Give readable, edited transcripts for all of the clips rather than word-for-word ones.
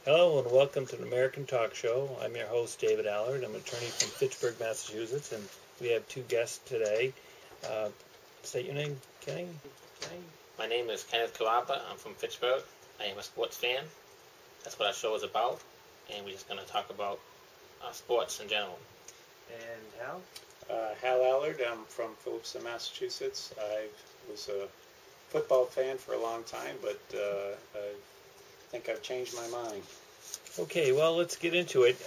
Hello and welcome to the American Talk Show. I'm your host, David Allard. I'm an attorney from Fitchburg, Massachusetts, and we have two guests today. State your name, Kenny? My name is Kenneth Carapa. I'm from Fitchburg. I am a sports fan. That's what our show is about, and we're just going to talk about sports in general. And Hal? Hal Allard. I'm from Phillipston, Massachusetts. I was a football fan for a long time, but I think I've changed my mind. Okay, well, let's get into it.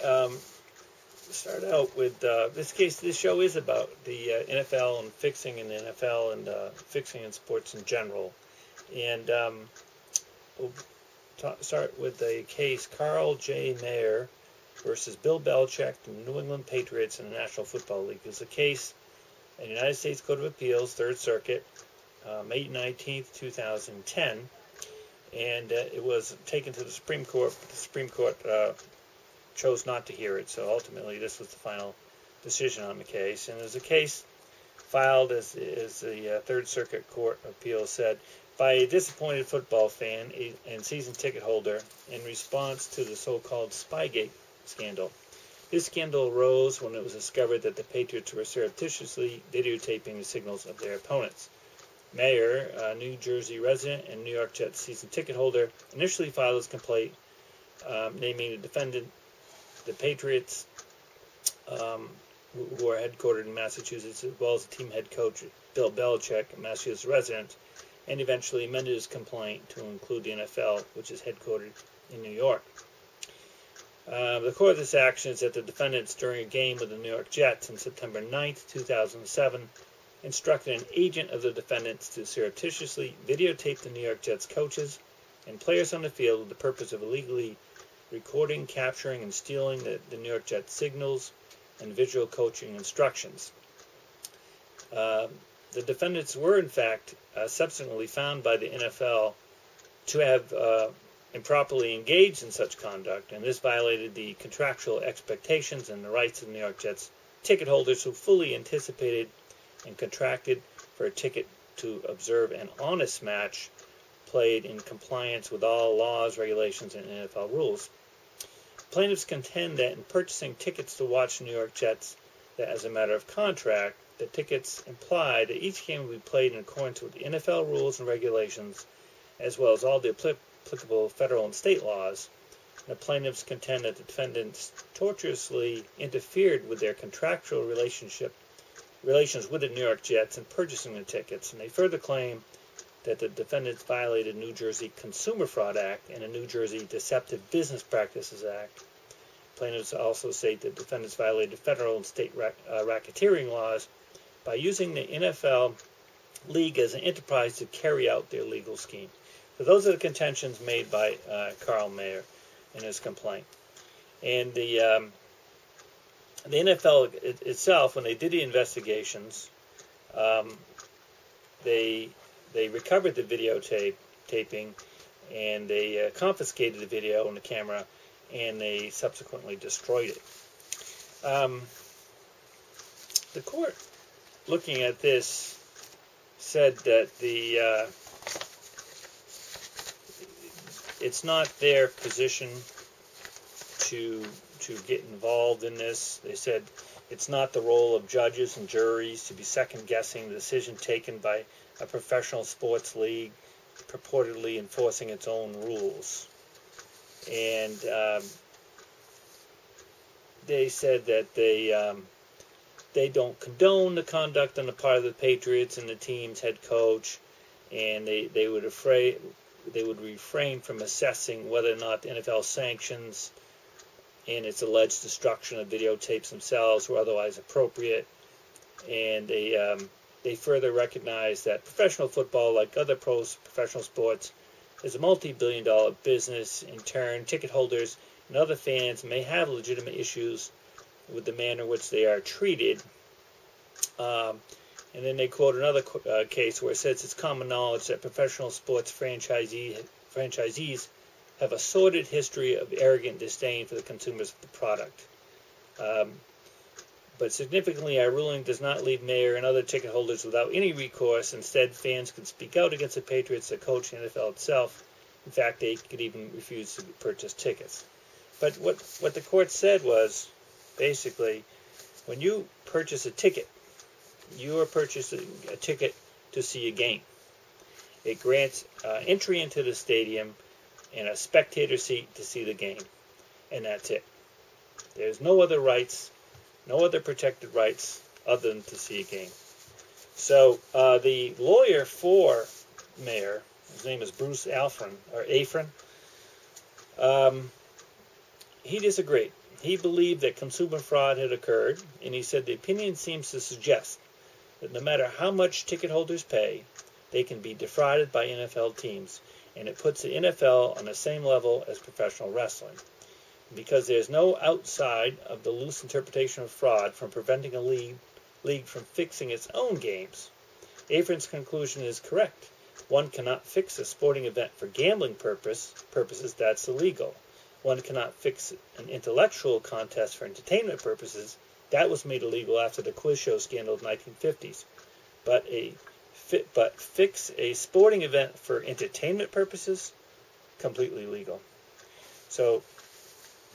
Start out with this show is about the NFL and fixing in the NFL and fixing in sports in general. And we'll start with the case Carl J. Mayer versus Bill Belichick, the New England Patriots in the National Football League. It's a case in the United States Court of Appeals, Third Circuit, May 19th, 2010. And it was taken to the Supreme Court, but the Supreme Court chose not to hear it, so ultimately this was the final decision on the case. And it was a case filed, as the Third Circuit Court of Appeals said, by a disappointed football fan and season ticket holder in response to the so-called Spygate scandal. This scandal arose when it was discovered that the Patriots were surreptitiously videotaping the signals of their opponents. Mayer, a New Jersey resident and New York Jets season ticket holder, initially filed his complaint naming the defendant, the Patriots, who are headquartered in Massachusetts, as well as the team head coach Bill Belichick, a Massachusetts resident, and eventually amended his complaint to include the NFL, which is headquartered in New York. The core of this action is that the defendants, during a game with the New York Jets on September 9th, 2007, instructed an agent of the defendants to surreptitiously videotape the New York Jets coaches and players on the field with the purpose of illegally recording, capturing, and stealing the New York Jets signals and visual coaching instructions. The defendants were, in fact, subsequently found by the NFL to have improperly engaged in such conduct, and this violated the contractual expectations and the rights of the New York Jets ticket holders who fully anticipated and contracted for a ticket to observe an honest match played in compliance with all laws, regulations, and NFL rules. Plaintiffs contend that in purchasing tickets to watch the New York Jets, that as a matter of contract, the tickets imply that each game will be played in accordance with the NFL rules and regulations, as well as all the applicable federal and state laws. And the plaintiffs contend that the defendants tortuously interfered with their contractual relations with the New York Jets in purchasing the tickets, and they further claim that the defendants violated New Jersey Consumer Fraud Act and the New Jersey Deceptive Business Practices Act. Plaintiffs also say that defendants violated federal and state racketeering laws by using the NFL league as an enterprise to carry out their legal scheme. So those are the contentions made by Carl Mayer in his complaint. And the NFL itself, when they did the investigations, they recovered the videotaping, and they confiscated the video and the camera, and they subsequently destroyed it. The court, looking at this, said that it's not their position to get involved in this. They said it's not the role of judges and juries to be second-guessing the decision taken by a professional sports league purportedly enforcing its own rules. And they said that they don't condone the conduct on the part of the Patriots and the team's head coach, and they would refrain from assessing whether or not the NFL sanctions and its alleged destruction of videotapes themselves were otherwise appropriate. And they further recognize that professional football, like other professional sports, is a multi-billion-dollar business. In turn, ticket holders and other fans may have legitimate issues with the manner in which they are treated. And then they quote another case where it says it's common knowledge that professional sports franchisees have a sordid history of arrogant disdain for the consumers of the product. But significantly, our ruling does not leave Mayer and other ticket holders without any recourse. Instead, fans can speak out against the Patriots, the coach, and the NFL itself, In fact, they could even refuse to purchase tickets. But what the court said was, basically, when you purchase a ticket, you are purchasing a ticket to see a game. It grants entry into the stadium and a spectator seat to see the game, and that's it. There's no other rights, no other protected rights other than to see a game. So the lawyer for Mayer, his name is Bruce Afrin, he disagreed. He believed that consumer fraud had occurred, and he said the opinion seems to suggest that no matter how much ticket holders pay, they can be defrauded by NFL teams, and it puts the NFL on the same level as professional wrestling. Because there's no outside of the loose interpretation of fraud from preventing a league from fixing its own games. Afrin's conclusion is correct. One cannot fix a sporting event for gambling purposes, that's illegal. One cannot fix an intellectual contest for entertainment purposes, that was made illegal after the quiz show scandal of the 1950s. But fix a sporting event for entertainment purposes, completely legal. So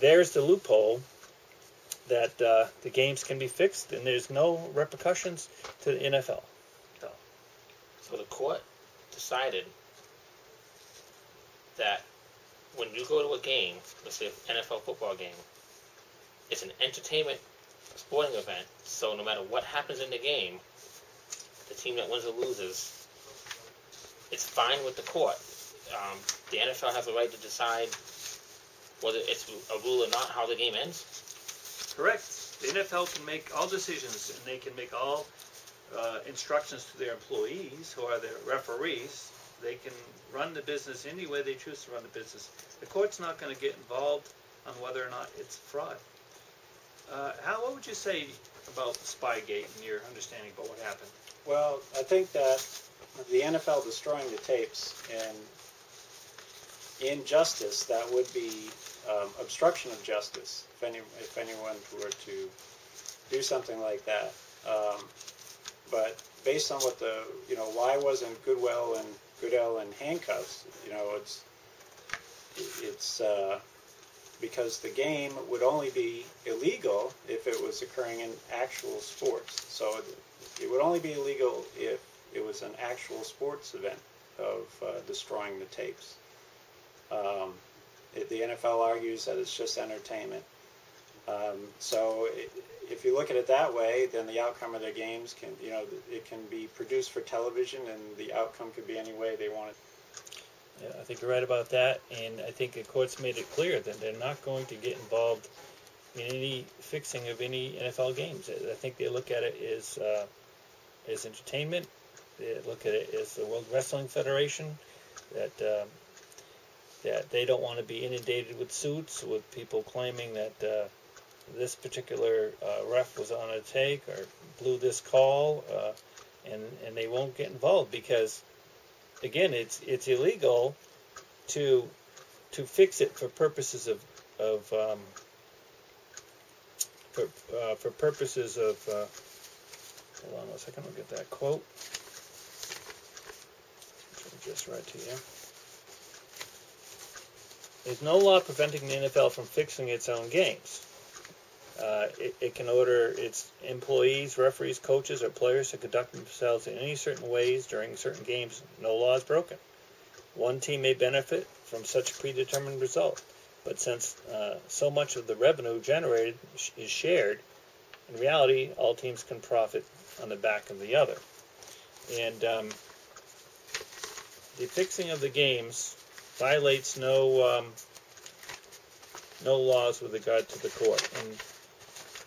there's the loophole that the games can be fixed and there's no repercussions to the NFL. So the court decided that when you go to a game, let's say an NFL football game, it's an entertainment sporting event, so no matter what happens in the game, the team that wins or loses, it's fine with the court. The NFL has the right to decide whether it's a rule or not, how the game ends? Correct. The NFL can make all decisions, and they can make all instructions to their employees, who are their referees. They can run the business any way they choose to run the business. The court's not going to get involved on whether or not it's fraud. Hal, what would you say about Spygate and your understanding about what happened? Well, I think that the NFL destroying the tapes and injustice, that would be obstruction of justice if anyone were to do something like that. But based on what why wasn't Goodell in handcuffs? It's because the game would only be illegal if it was occurring in actual sports. So it would only be illegal if it was an actual sports event of destroying the tapes. The NFL argues that it's just entertainment. So if you look at it that way, then the outcome of the games it can be produced for television, and the outcome could be any way they want it. Yeah, I think you're right about that, and I think the court's made it clear that they're not going to get involved in any fixing of any NFL games. I think they look at it as entertainment. They look at it as the World Wrestling Federation, that they don't want to be inundated with suits with people claiming that this particular ref was on a take or blew this call, and they won't get involved because, again, it's illegal to fix it for purposes of hold on a second, I'll get that quote. I'll just write to you. There's no law preventing the NFL from fixing its own games. It can order its employees, referees, coaches, or players to conduct themselves in any certain ways during certain games. No law is broken. One team may benefit from such a predetermined result, but since so much of the revenue generated is shared, in reality, all teams can profit on the back of the other. And the fixing of the games violates no laws with regard to the court. And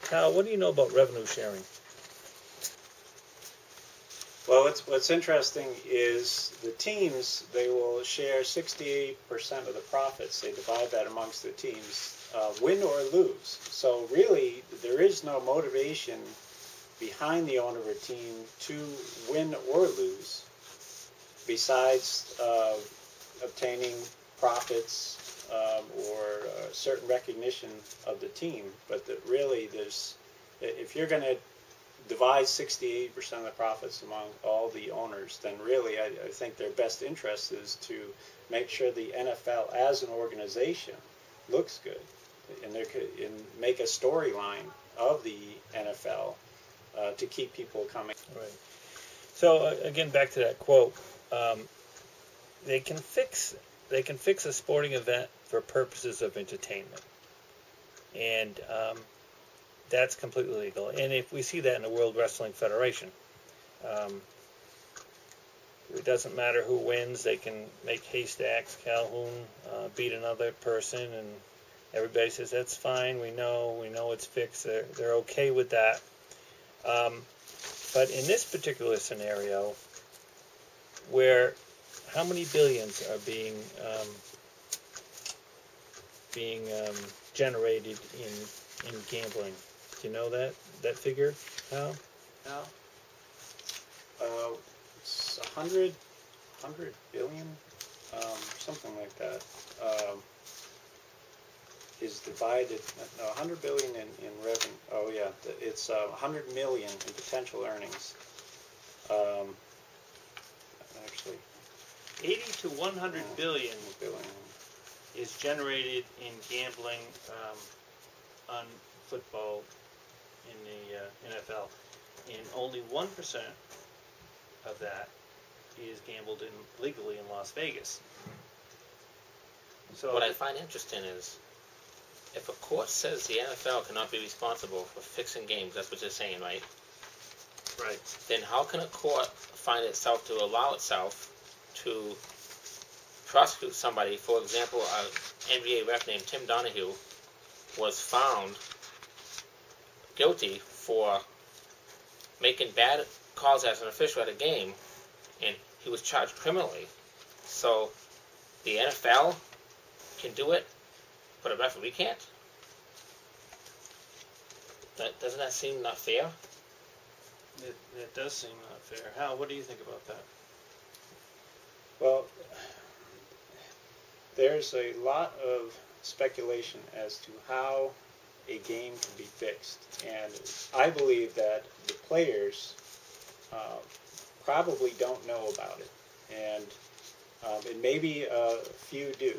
Kyle, what do you know about revenue sharing? Well, what's interesting is the teams, they will share 68% of the profits. They divide that amongst the teams, win or lose. So really, there is no motivation behind the owner of a team to win or lose, besides obtaining profits or certain recognition of the team. But really, if you're going to divide 68% of the profits among all the owners, then really I think their best interest is to make sure the NFL as an organization looks good, and make a storyline of the NFL to keep people coming. Right. So again, back to that quote. They can fix a sporting event for purposes of entertainment, and that's completely legal. And if we see that in the World Wrestling Federation, it doesn't matter who wins. They can make Haystacks Calhoun beat another person, and everybody says that's fine. We know it's fixed. They're okay with that. But in this particular scenario, where how many billions are being generated in gambling? Do you know that figure, Hal? It's 100 billion, something like that. Is divided. No, 100 billion in revenue. Oh yeah, it's 100 million in potential earnings. Actually, 80 to 100 billion is generated in gambling on football in the NFL, and only 1% of that is gambled legally in Las Vegas. So what I find interesting is, if a court says the NFL cannot be responsible for fixing games, that's what you're saying, right? Right. Then how can a court find itself to allow itself to prosecute somebody? For example, an NBA ref named Tim Donahue was found guilty for making bad calls as an official at a game, and he was charged criminally. So the NFL can do it, but a referee can't? Doesn't that seem not fair? It does seem not fair. Hal, what do you think about that? Well, there's a lot of speculation as to how a game can be fixed, and I believe that the players probably don't know about it, and maybe a few do.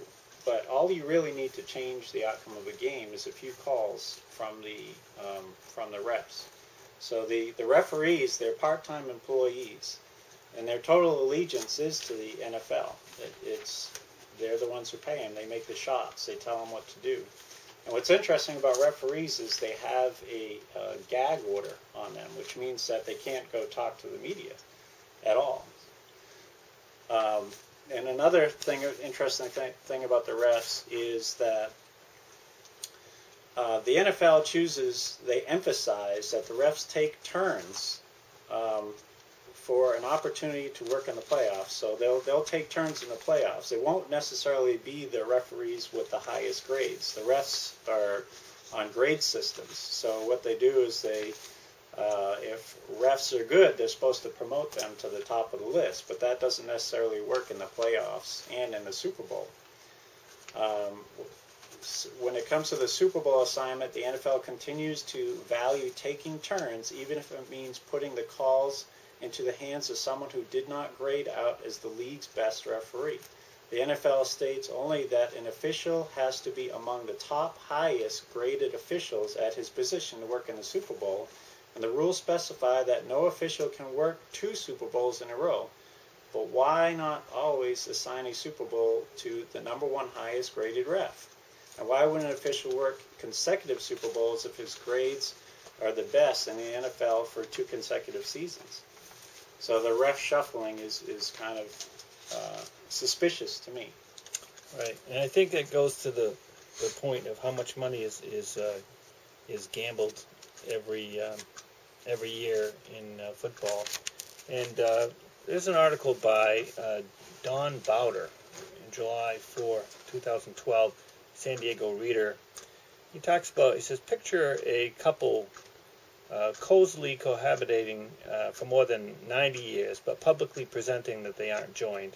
But all you really need to change the outcome of a game is a few calls from the refs. So the referees, they're part-time employees, and their total allegiance is to the NFL. They're the ones who pay them. They make the shots. They tell them what to do. And what's interesting about referees is they have a gag order on them, which means that they can't go talk to the media at all. And another interesting thing about the refs is that the NFL they emphasize that the refs take turns for an opportunity to work in the playoffs. So they'll take turns in the playoffs. They won't necessarily be the referees with the highest grades. The refs are on grade systems. So what they do is if refs are good, they're supposed to promote them to the top of the list, but that doesn't necessarily work in the playoffs and in the Super Bowl. When it comes to the Super Bowl assignment, the NFL continues to value taking turns, even if it means putting the calls into the hands of someone who did not grade out as the league's best referee. The NFL states only that an official has to be among the top highest graded officials at his position to work in the Super Bowl, and the rules specify that no official can work 2 Super Bowls in a row. But why not always assign a Super Bowl to the number 1 highest graded ref? And why wouldn't an official work consecutive Super Bowls if his grades are the best in the NFL for 2 consecutive seasons? So the ref shuffling is kind of suspicious to me. Right, and I think that goes to the point of how much money is gambled every year in football. And there's an article by Don Bowder in July 4, 2012, San Diego Reader. He says, picture a couple cozily cohabitating for more than 90 years, but publicly presenting that they aren't joined.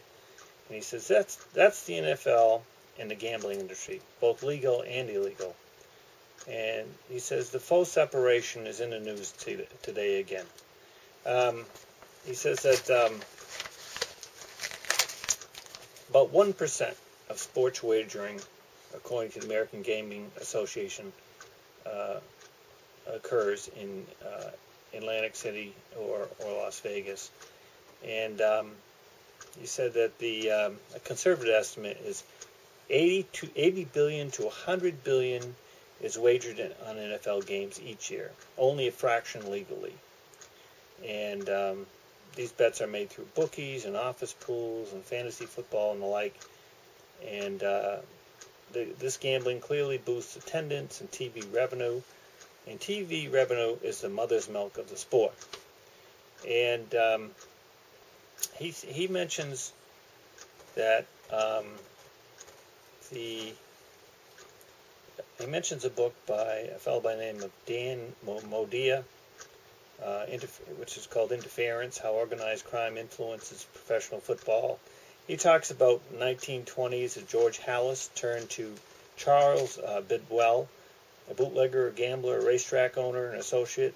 And he says, that's the NFL and the gambling industry, both legal and illegal. And he says the faux separation is in the news today again. He says that about 1% of sports wagering, according to the American Gaming Association, occurs in Atlantic City or Las Vegas. And he said that a conservative estimate is 80 billion to 100 billion is wagered on NFL games each year, only a fraction legally. And these bets are made through bookies and office pools and fantasy football and the like. And this gambling clearly boosts attendance and TV revenue. And TV revenue is the mother's milk of the sport. And he mentions that he mentions a book by a fellow by the name of Dan Modia, which is called Interference, How Organized Crime Influences Professional Football. He talks about 1920s as George Halas turned to Charles Bidwell, a bootlegger, a gambler, a racetrack owner, and associate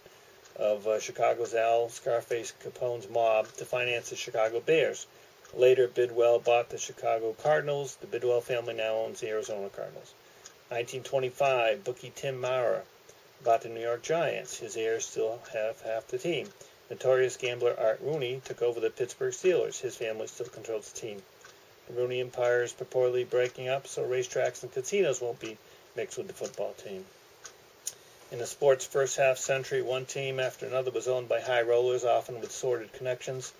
of Chicago's Al Scarface Capone's mob to finance the Chicago Bears. Later, Bidwell bought the Chicago Cardinals. The Bidwell family now owns the Arizona Cardinals. 1925, bookie Tim Mara bought the New York Giants. His heirs still have half the team. Notorious gambler Art Rooney took over the Pittsburgh Steelers. His family still controls the team. The Rooney empire is purportedly breaking up, so racetracks and casinos won't be mixed with the football team. In the sport's first half-century, one team after another was owned by high rollers, often with sordid connections.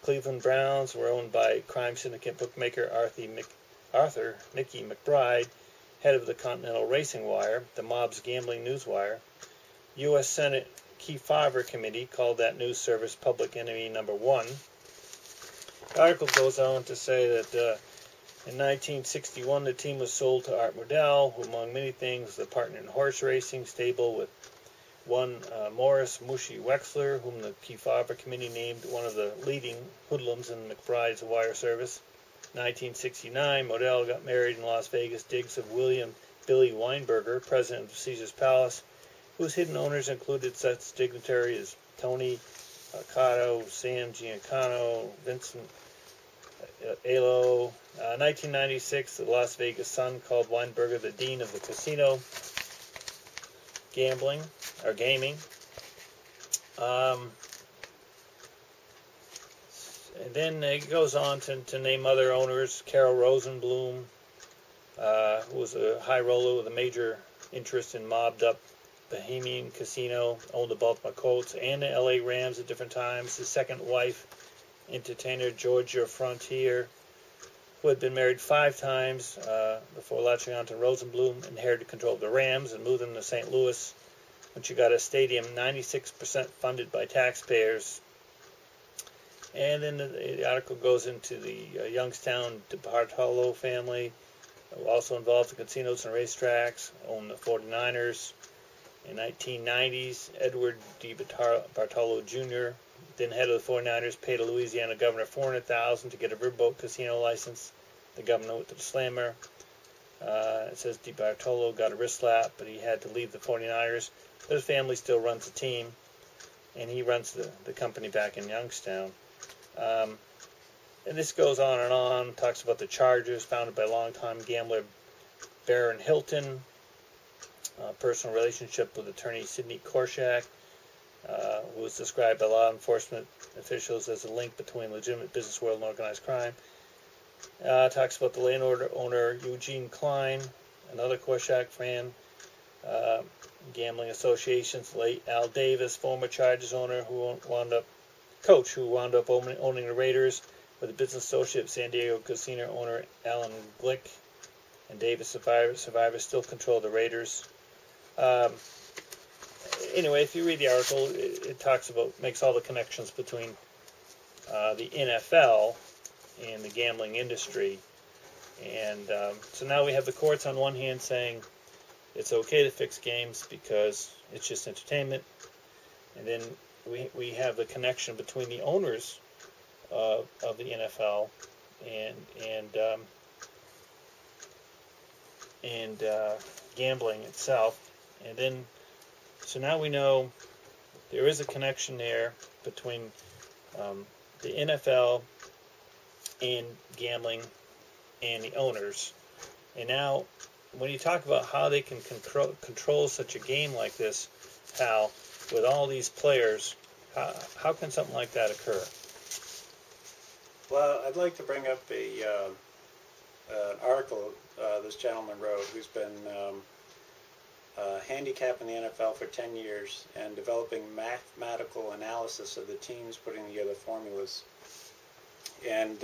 Cleveland Browns were owned by crime syndicate bookmaker Arthur Mickey McBride, head of the Continental Racing Wire, the mob's gambling newswire. U.S. Senate Kefauver Committee called that news service public enemy number one. The article goes on to say that in 1961 the team was sold to Art Modell, who among many things was a partner in horse racing, stable with one Morris Mushy Wexler, whom the Kefauver Committee named one of the leading hoodlums in McBride's wire service. 1969, Modell got married in Las Vegas digs of William Billy Weinberger, president of Caesar's Palace, whose hidden owners included such dignitaries as Tony Cotto, Sam Giancano, Vincent Alo. 1996, the Las Vegas Sun called Weinberger the dean of the casino gaming. And then it goes on to name other owners. Carol Rosenblum, who was a high roller with a major interest in mobbed-up Bohemian Casino, owned the Baltimore Colts and the L.A. Rams at different times. His second wife, entertainer Georgia Frontier, who had been married 5 times before latching on to Rosenblum, inherited control of the Rams and moved them to St. Louis when she got a stadium 96% funded by taxpayers. And then the article goes into the Youngstown DiBartolo family, also involved in casinos and racetracks, owned the 49ers. In 1990s, Edward DiBartolo Jr., then head of the 49ers, paid a Louisiana governor $400,000 to get a riverboat casino license. The governor went to the slammer. It says DiBartolo got a wrist slap, but he had to leave the 49ers. But his family still runs the team, and he runs the company back in Youngstown. And this goes on, talks about the Chargers, founded by longtime gambler Baron Hilton, personal relationship with attorney Sidney Korshak, who was described by law enforcement officials as a link between legitimate business world and organized crime. Talks about the land owner Eugene Klein, another Korshak fan, gambling associations, late Al Davis, former Chargers owner who wound up owning the Raiders, with a business associate of San Diego casino owner Alan Glick, and Davis survivors still control the Raiders. Anyway, if you read the article, it makes all the connections between the NFL and the gambling industry. And so now we have the courts on one hand saying it's okay to fix games because it's just entertainment, and then we have the connection between the owners of the NFL and gambling itself. And then, so now we know there is a connection there between the NFL and gambling and the owners. And now, when you talk about how they can control such a game like this, Hal, with all these players, how can something like that occur? Well, I'd like to bring up an article this gentleman wrote, who's been handicapping the NFL for 10 years and developing mathematical analysis of the teams, putting together formulas. And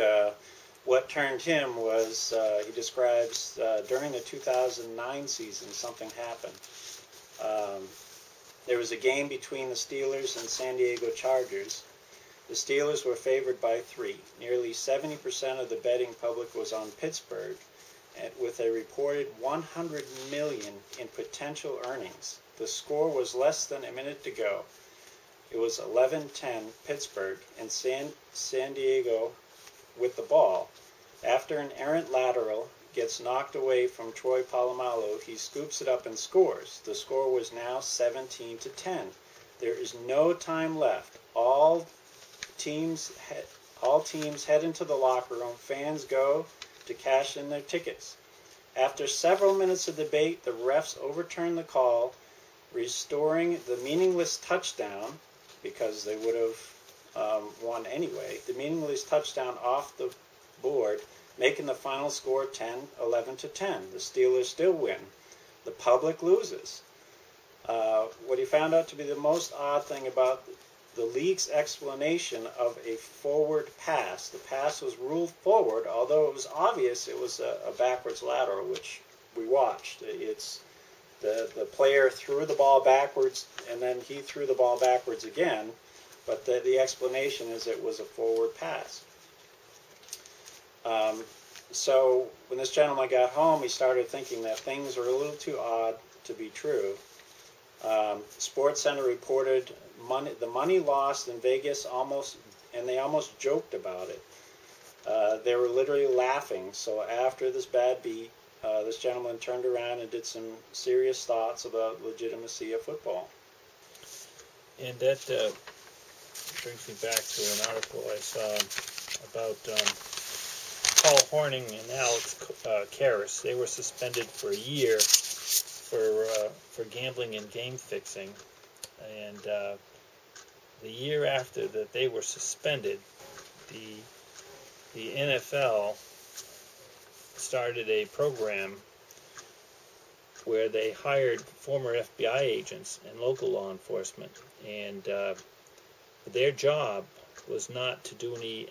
what turned him was, he describes during the 2009 season, something happened. There was a game between the Steelers and San Diego Chargers. The Steelers were favored by 3. Nearly 70% of the betting public was on Pittsburgh, with a reported $100 million in potential earnings. The score was less than a minute to go. It was 11-10 Pittsburgh, and San Diego with the ball. After an errant lateral gets knocked away from Troy Polamalu, he scoops it up and scores. The score was now 17-10. There is no time left. All teams head into the locker room. Fans go to cash in their tickets. After several minutes of debate, the refs overturn the call, restoring the meaningless touchdown, because they would have won anyway, the meaningless touchdown off the board, making the final score 11-10. The Steelers still win. The public loses. What he found out to be the most odd thing about the league's explanation of a forward pass. The pass was ruled forward, although it was obvious it was a backwards lateral, which we watched. It's the player threw the ball backwards, and then he threw the ball backwards again, but the explanation is it was a forward pass. So when this gentleman got home, he started thinking that things were a little too odd to be true. SportsCenter reported the money lost in Vegas they almost joked about it. They were literally laughing. So after this bad beat, this gentleman turned around and did some serious thoughts about legitimacy of football. And that brings me back to an article I saw about Paul Hornung and Alex Karras. They were suspended for a year for gambling and game fixing. And the year after that they were suspended, the NFL started a program where they hired former FBI agents and local law enforcement, and their job was not to do any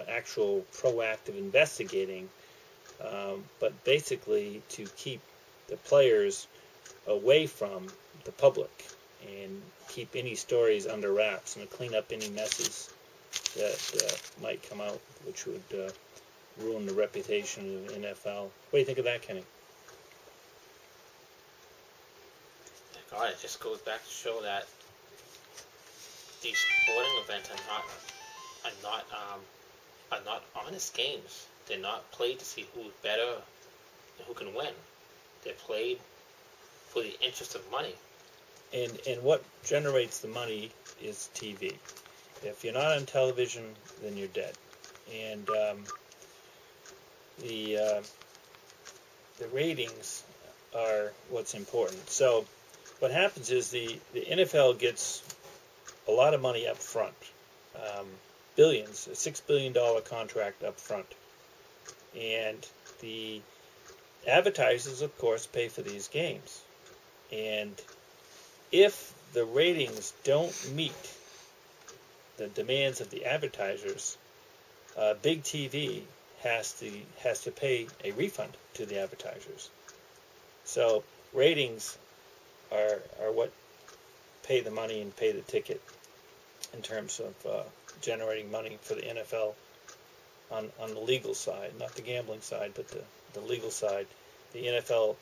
actual proactive investigating, but basically to keep the players away from the public and keep any stories under wraps and to clean up any messes that might come out, which would ruin the reputation of the NFL. What do you think of that, Kenny? God, it just goes back to show that these sporting events are not honest games. They're not played to see who's better and who can win. They're played for the interest of money. And what generates the money is TV. If you're not on television, then you're dead. And the ratings are what's important. So what happens is the NFL gets a lot of money up front, billions, a $6 billion contract up front. And the advertisers, of course, pay for these games. And if the ratings don't meet the demands of the advertisers, Big TV has to pay a refund to the advertisers. So ratings are what pay the money and pay the ticket in terms of generating money for the NFL on the legal side, not the gambling side, but the legal side. The NFL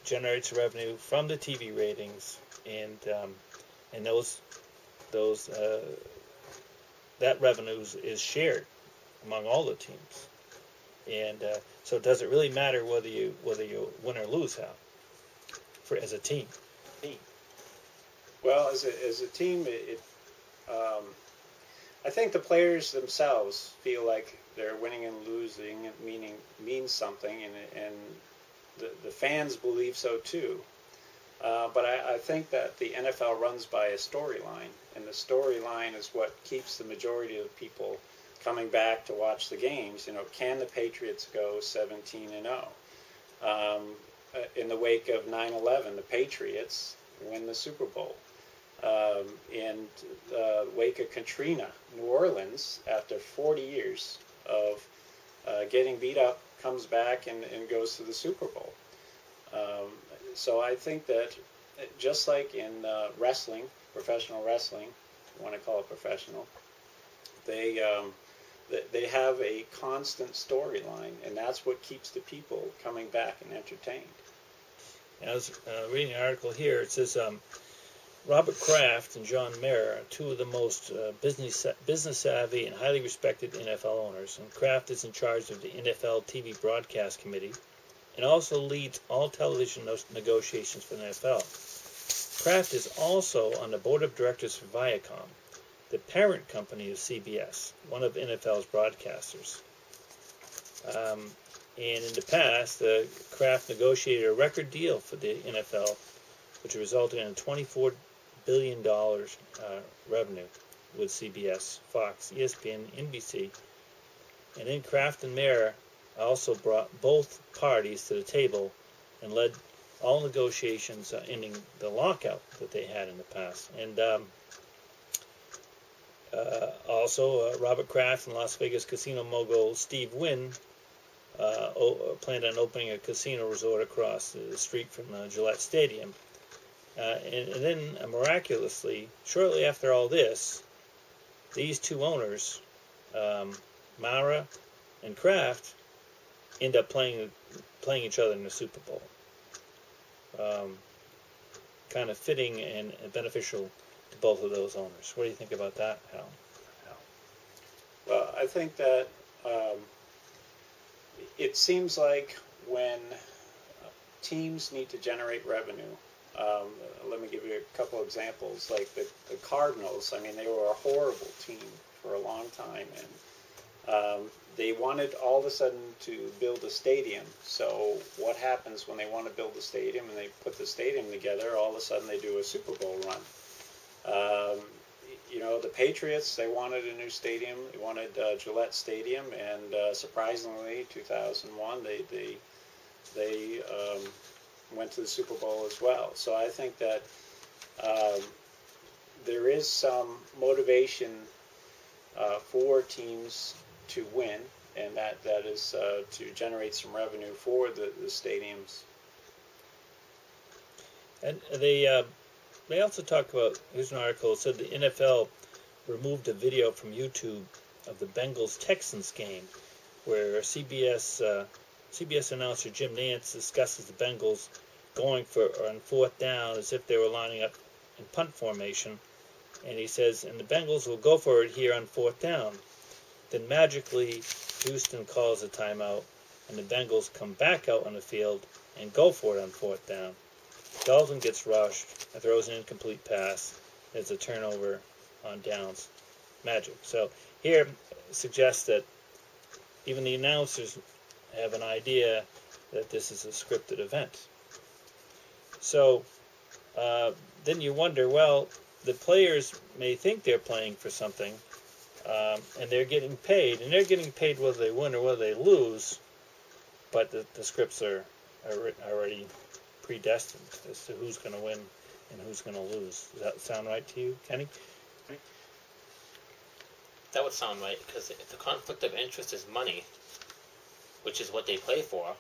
generates revenue from the TV ratings, and that revenue is shared among all the teams. And so does it really matter whether you win or lose, Hal? as a team? Well, as a team, I think the players themselves feel like they're winning and losing means something, and the fans believe so too. But I think that the NFL runs by a storyline, and the storyline is what keeps the majority of people coming back to watch the games. Can the Patriots go 17-0? In the wake of 9/11, the Patriots win the Super Bowl. In the wake of Katrina, New Orleans, after 40 years of getting beat up, comes back and goes to the Super Bowl. So I think that just like in wrestling, professional wrestling, if you want to call it professional, they have a constant storyline, and that's what keeps the people coming back and entertained. I was reading an article here. It says Robert Kraft and John Mayer are two of the most business savvy and highly respected NFL owners, and Kraft is in charge of the NFL TV Broadcast Committee and also leads all television negotiations for the NFL. Kraft is also on the board of directors for Viacom, the parent company of CBS, one of NFL's broadcasters. And in the past, Kraft negotiated a record deal for the NFL, which resulted in $24 billion revenue with CBS, Fox, ESPN, NBC. And then Kraft and Mayer also brought both parties to the table and led all negotiations ending the lockout that they had in the past. And also, Robert Kraft and Las Vegas casino mogul Steve Wynn planned on opening a casino resort across the street from Gillette Stadium. And then, miraculously, shortly after all this, these two owners, Mara and Kraft, end up playing each other in the Super Bowl. Kind of fitting and beneficial to both of those owners. What do you think about that, Hal? Well, I think that it seems like when teams need to generate revenue, let me give you a couple examples. Like the Cardinals, I mean, they were a horrible team for a long time, and they wanted all of a sudden to build a stadium. So what happens when they want to build a stadium and they put the stadium together? All of a sudden they do a Super Bowl run. The Patriots, they wanted a new stadium. They wanted Gillette Stadium, and surprisingly, 2001, they went to the Super Bowl as well. So I think that there is some motivation for teams to win, and that is to generate some revenue for the stadiums. And they also talk about, here's an article that said the NFL removed a video from YouTube of the Bengals-Texans game where CBS announcer Jim Nantz discusses the Bengals going for on fourth down as if they were lining up in punt formation. And he says, and the Bengals will go for it here on fourth down. Then magically, Houston calls a timeout, and the Bengals come back out on the field and go for it on fourth down. Dalton gets rushed and throws an incomplete pass. There's a turnover on downs. Magic. So here suggests that even the announcers have an idea that this is a scripted event. So then you wonder, well, the players may think they're playing for something, and they're getting paid, whether they win or whether they lose, but the scripts are already predestined as to who's going to win and who's going to lose. Does that sound right to you, Kenny? That would sound right, because if the conflict of interest is money, which is what they play for,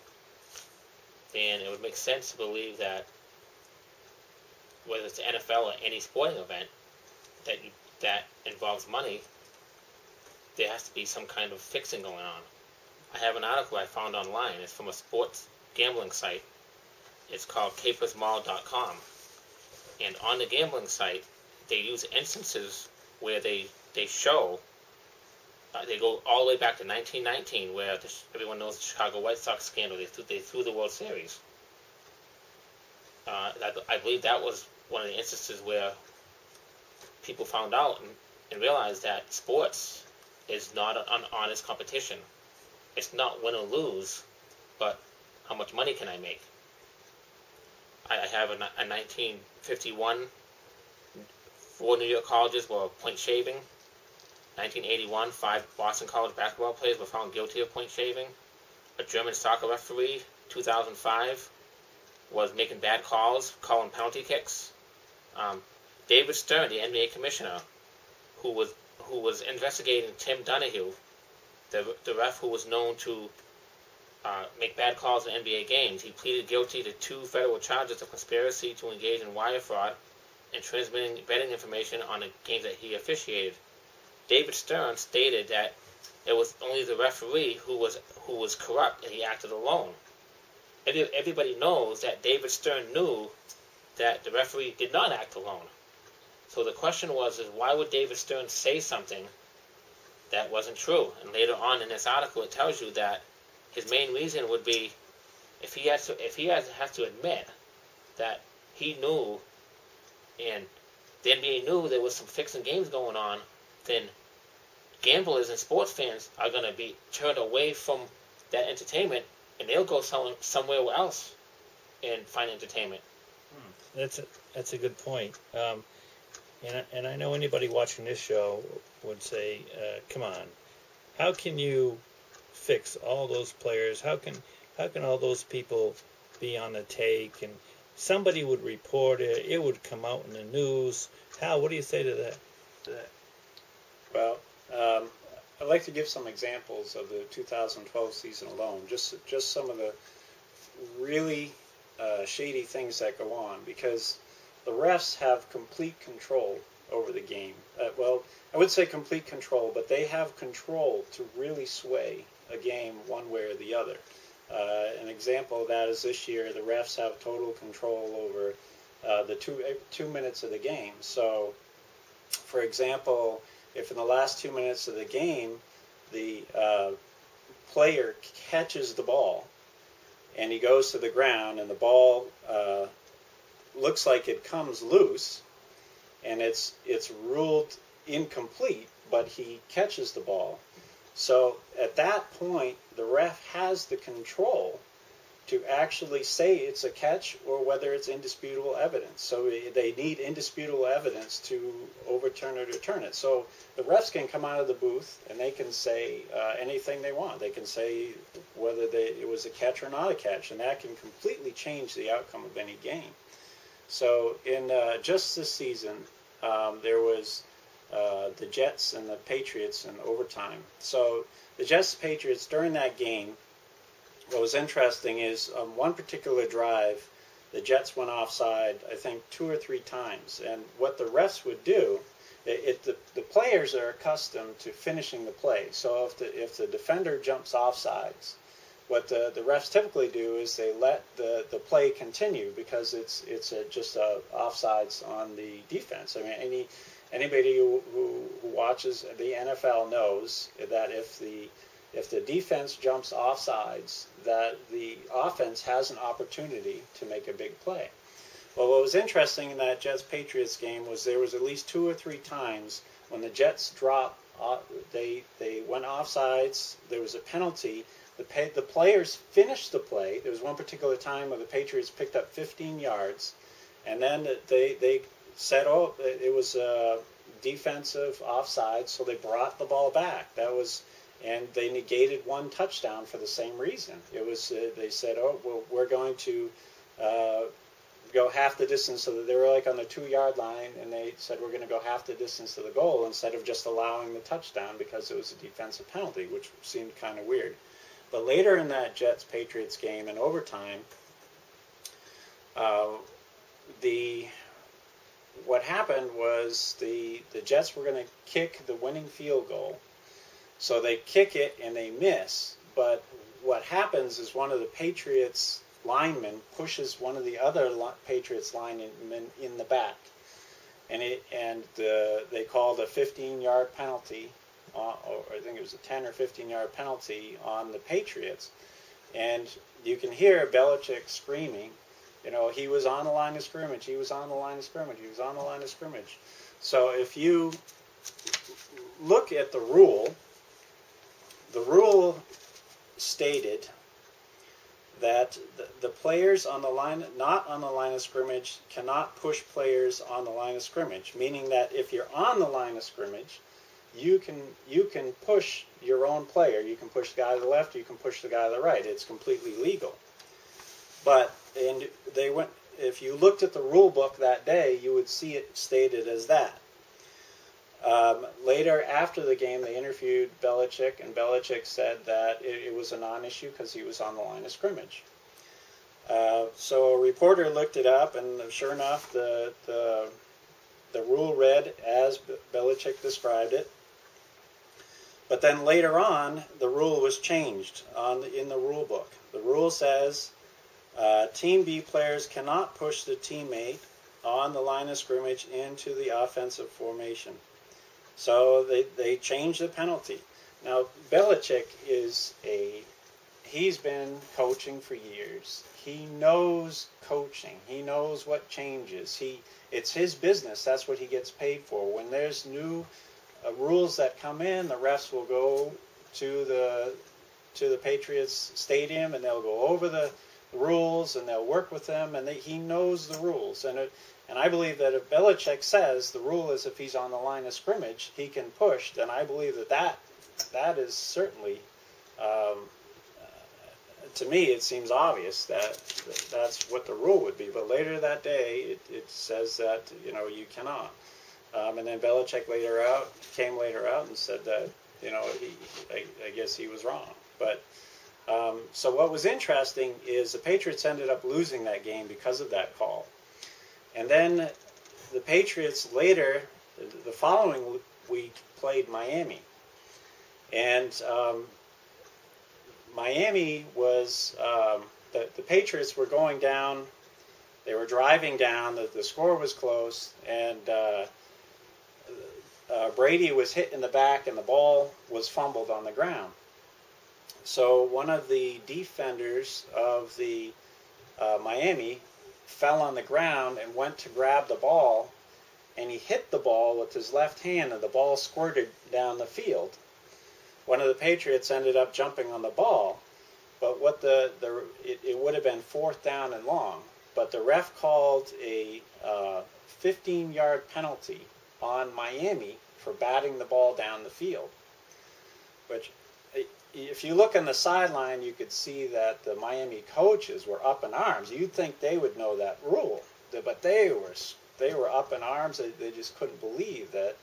then it would make sense to believe that whether it's the NFL or any sporting event that involves money, there has to be some kind of fixing going on. I have an article I found online. It's from a sports gambling site. It's called capersmall.com. And on the gambling site, they use instances where they show, they go all the way back to 1919, where everyone knows the Chicago White Sox scandal. They threw the World Series. I believe that was one of the instances where people found out and realized that sports is not an honest competition. It's not win or lose, but how much money can I make? I have a 1951, 4 New York colleges were point shaving. 1981, 5 Boston College basketball players were found guilty of point shaving. A German soccer referee, 2005, was making bad calls, calling penalty kicks. David Stern, the NBA commissioner, who was investigating Tim Donahue, the ref who was known to make bad calls in NBA games, he pleaded guilty to 2 federal charges of conspiracy to engage in wire fraud and transmitting betting information on the games that he officiated. David Stern stated that it was only the referee who was corrupt and he acted alone. Everybody knows that David Stern knew that the referee did not act alone. So the question was, why would David Stern say something that wasn't true? And later on in this article, it tells you that his main reason would be if he has to admit that he knew and the NBA knew there was some fixing games going on, then gamblers and sports fans are going to be turned away from that entertainment, and they'll go somewhere else and find entertainment. That's a good point. And I know anybody watching this show would say, "Come on, how can you fix all those players? How can all those people be on the take?" And somebody would report it. It would come out in the news. Hal, what do you say to that? Well, I'd like to give some examples of the 2012 season alone. Just some of the really shady things that go on, because the refs have complete control over the game. Well, I would say complete control, but they have control to really sway a game one way or the other. An example of that is this year the refs have total control over the 2 minutes of the game. So, for example, if in the last 2 minutes of the game the player catches the ball and he goes to the ground and the ball looks like it comes loose and it's ruled incomplete, but he catches the ball. So at that point, the ref has the control to actually say it's a catch or whether it's indisputable evidence. So they need indisputable evidence to overturn or return it. So the refs can come out of the booth and they can say anything they want. They can say whether it was a catch or not a catch, and that can completely change the outcome of any game. So in just this season, there was the Jets and the Patriots in overtime. So the Jets-Patriots, during that game, what was interesting is on one particular drive, the Jets went offside, I think, 2 or 3 times. And what the refs would do, the players are accustomed to finishing the play. So if the defender jumps offsides, what the refs typically do is they let the play continue because it's just offsides on the defense. I mean, anybody who watches the NFL knows that if the defense jumps offsides, that the offense has an opportunity to make a big play. Well, what was interesting in that Jets-Patriots game was there was at least 2 or 3 times when the Jets dropped, they went offsides, there was a penalty, the players finished the play. There was one particular time where the Patriots picked up 15 yards, and then they said, oh, it was defensive offside, so they brought the ball back. And they negated 1 touchdown for the same reason. It was they said, oh, well, we're going to go half the distance, so that they were like on the 2-yard line, and they said we're going to go half the distance to the goal instead of just allowing the touchdown because it was a defensive penalty, which seemed kind of weird. But later in that Jets-Patriots game in overtime, what happened was the Jets were going to kick the winning field goal. So they kick it and they miss. But what happens is one of the Patriots linemen pushes one of the other Patriots linemen in the back. And they called a 15-yard penalty, or I think it was a 10 or 15-yard penalty on the Patriots. And you can hear Belichick screaming, he was on the line of scrimmage. He was on the line of scrimmage. He was on the line of scrimmage. So if you look at the rule stated that the players on the line, not on the line of scrimmage, cannot push players on the line of scrimmage. Meaning that if you're on the line of scrimmage, you can push your own player. You can push the guy to the left. You can push the guy to the right. It's completely legal. But if you looked at the rule book that day, you would see it stated as that. Later, after the game, they interviewed Belichick, and Belichick said that it was a non-issue because he was on the line of scrimmage. So a reporter looked it up, and sure enough, the rule read as Belichick described it. But then later on, the rule was changed in the rule book. The rule says Team B players cannot push the teammate on the line of scrimmage into the offensive formation. So they changed the penalty. Now, Belichick he's been coaching for years. He knows coaching. He knows what changes. It's his business. That's what he gets paid for. When there's new rules that come in, the refs will go to the Patriots stadium and they'll go over the rules and they'll work with them, and he knows the rules. And I believe that if Belichick says the rule is if he's on the line of scrimmage, he can push, then I believe that is certainly, to me, it seems obvious that that's what the rule would be. But later that day, it says that, you cannot. And then Belichick came later out and said that, I guess he was wrong. But so what was interesting is the Patriots ended up losing that game because of that call. And then the Patriots later, the following week, played Miami. And Miami was, the Patriots were going down, they were driving down, the score was close, and Brady was hit in the back and the ball was fumbled on the ground. So one of the defenders of the Miami fell on the ground and went to grab the ball, and he hit the ball with his left hand, and the ball squirted down the field. One of the Patriots ended up jumping on the ball, but it would have been 4th down and long. But the ref called a 15-yard penalty on Miami for batting the ball down the field, which, if you look on the sideline, you could see that the Miami coaches were up in arms. You'd think they would know that rule, but they were up in arms. They just couldn't believe that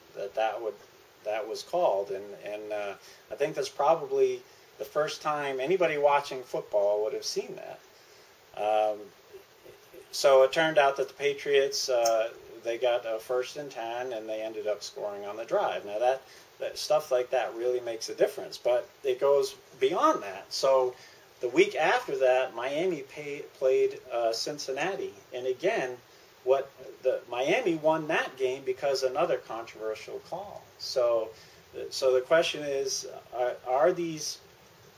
was called. And I think that's probably the first time anybody watching football would have seen that. So it turned out that the Patriots, they got a 1st and 10, and they ended up scoring on the drive. Now that stuff like that really makes a difference, but it goes beyond that. So the week after that, Miami played Cincinnati, and again, Miami won that game because another controversial call. So the question is, are these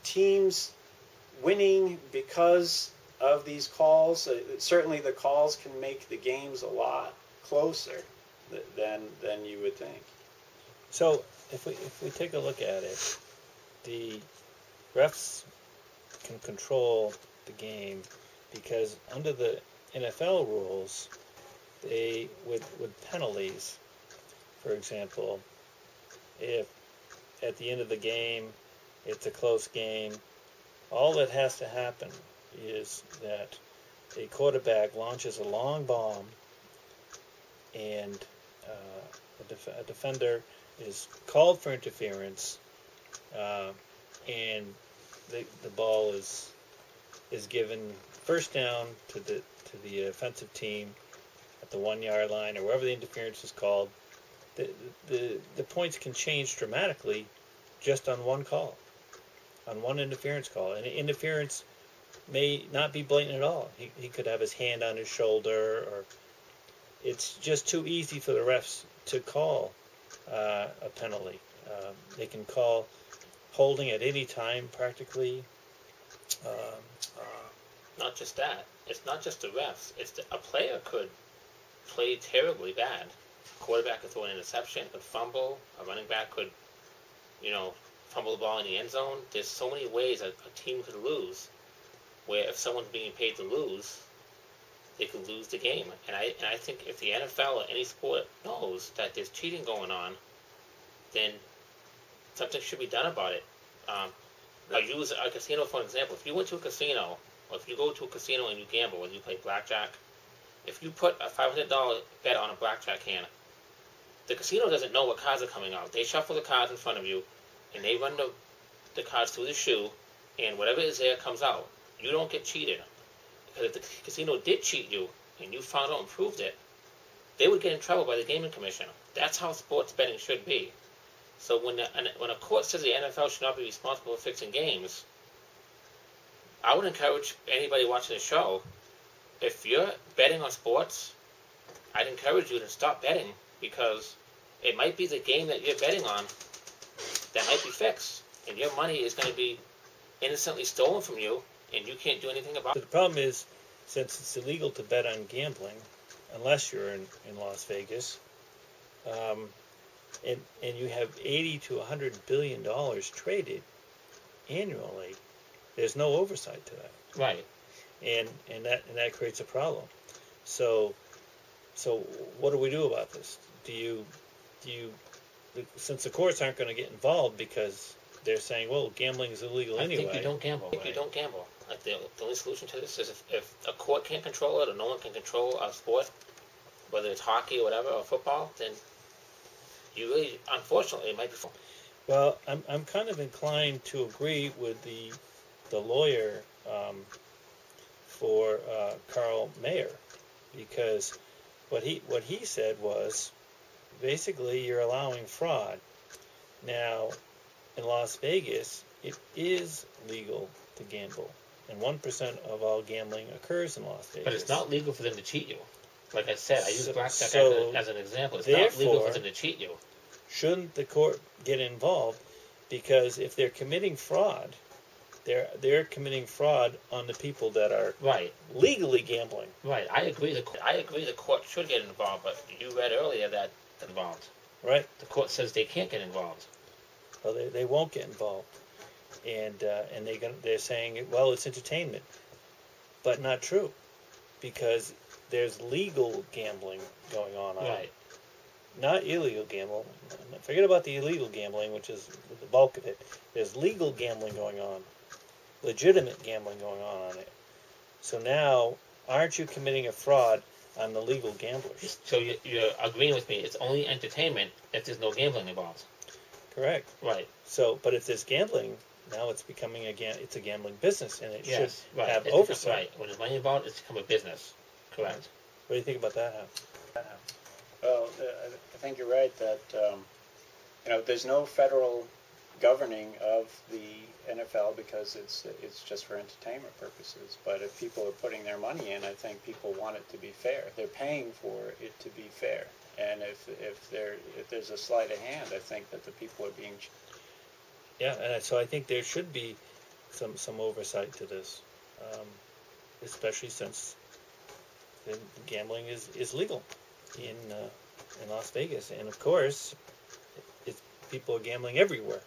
teams winning because of these calls? Certainly, the calls can make the games a lot closer than you would think. So if we take a look at it, the refs can control the game because under the NFL rules, they with penalties, for example, if at the end of the game it's a close game, all that has to happen is that a quarterback launches a long bomb and a defender is called for interference, and the ball is given 1st down to the offensive team at the 1-yard line or wherever the interference is called. The points can change dramatically just on one call, on one interference call. And interference may not be blatant at all. He could have his hand on his shoulder, or it's just too easy for the refs to call a penalty. They can call holding at any time, practically. Not just that. it's not just the refs. A player could play terribly bad. A quarterback could throw an interception, could fumble. A running back could, fumble the ball in the end zone. There's so many ways a team could lose, where if someone's being paid to lose, they could lose the game. And I think if the NFL or any sport knows that there's cheating going on, then something should be done about it. I'll use a casino for an example. If you went to a casino, or if you go to a casino and you gamble, whether you play blackjack, if you put a $500 bet on a blackjack hand, the casino doesn't know what cards are coming out. They shuffle the cards in front of you, and they run the cards through the shoe, and whatever is there comes out. You don't get cheated. Because if the casino did cheat you, and you found out and proved it, they would get in trouble by the Gaming Commission. That's how sports betting should be. So when a court says the NFL should not be responsible for fixing games, I would encourage anybody watching the show, if you're betting on sports, I'd encourage you to stop betting, because it might be the game that you're betting on that might be fixed, and your money is going to be innocently stolen from you, and you can't do anything about it. The problem is, since it's illegal to bet on gambling, unless you're in Las Vegas, and you have $80 to $100 billion traded annually, there's no oversight to that. Right. And that creates a problem. So what do we do about this? Do you since the courts aren't going to get involved because they're saying, well, gambling is illegal anyway. I think you don't gamble. You don't gamble. Like the only solution to this is if a court can't control it, or no one can control a sport, whether it's hockey or whatever, or football, then you really, unfortunately, it might be. Well, I'm kind of inclined to agree with the lawyer for Carl Mayer, because what he said was basically you're allowing fraud. Now, in Las Vegas, it is legal to gamble, and 1% of all gambling occurs in Las Vegas. But it's not legal for them to cheat you. Like I said, I use blackjack as an example. It's not legal for them to cheat you. Shouldn't the court get involved? Because if they're committing fraud, they're committing fraud on the people that are legally gambling. Right. I agree. The court should get involved, but you read earlier that they're involved. Right. The court says they can't get involved. Well, they won't get involved, and they're saying, well, it's entertainment, but not true, because there's legal gambling going on. Right. Not illegal gambling. Forget about the illegal gambling, which is the bulk of it. There's legal gambling going on, legitimate gambling going on it. So now, aren't you committing a fraud on the legal gamblers? So you're agreeing with me? It's only entertainment if there's no gambling involved. Correct. Right. So, but if there's gambling, now it's becoming a gambling business, and it should have it's oversight. Right. When there's money involved, it's become a business. Correct. What do you think about that, Hal? Well, I think you're right that there's no federal governing of the NFL because it's just for entertainment purposes. But if people are putting their money in, I think people want it to be fair. They're paying for it to be fair, and if there's a sleight of hand, I think that the people are being. Yeah, and so I think there should be some oversight to this, especially since the gambling is legal in Las Vegas, and of course, people are gambling everywhere,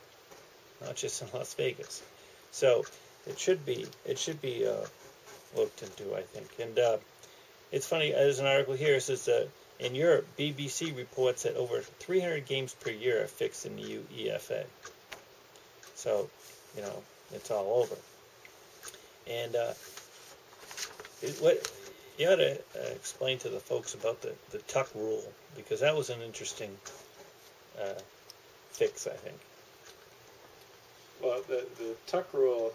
not just in Las Vegas. So it should be looked into, I think. And it's funny. There's an article here. It says in Europe, BBC reports that over 300 games per year are fixed in the UEFA. So, it's all over. And what you ought to explain to the folks about the tuck rule, because that was an interesting fix, I think. Well, the tuck rule,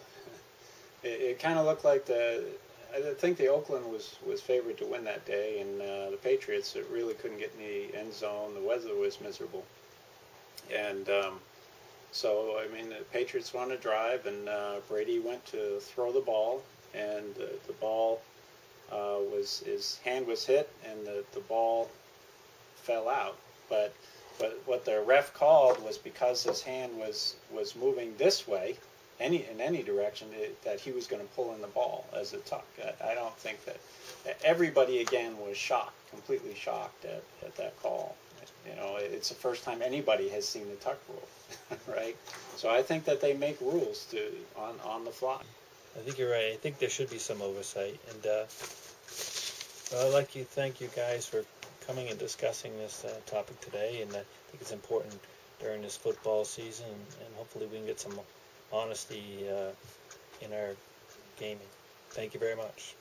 it kind of looked like I think the Oakland was favored to win that day, and the Patriots really couldn't get in the end zone. The weather was miserable, and so I mean the Patriots wanted to drive, and Brady went to throw the ball, and the ball his hand was hit, and the ball fell out. But what the ref called was because his hand was moving this way, in any direction that he was going to pull in the ball as a tuck. I don't think that everybody again was shocked, completely shocked at that call. You know, it's the first time anybody has seen the tuck rule, right? So I think that they make rules on the fly. I think you're right. I think there should be some oversight. And I'd like to thank you guys for coming and discussing this topic today. And I think it's important during this football season, and hopefully we can get some honesty in our gaming. Thank you very much.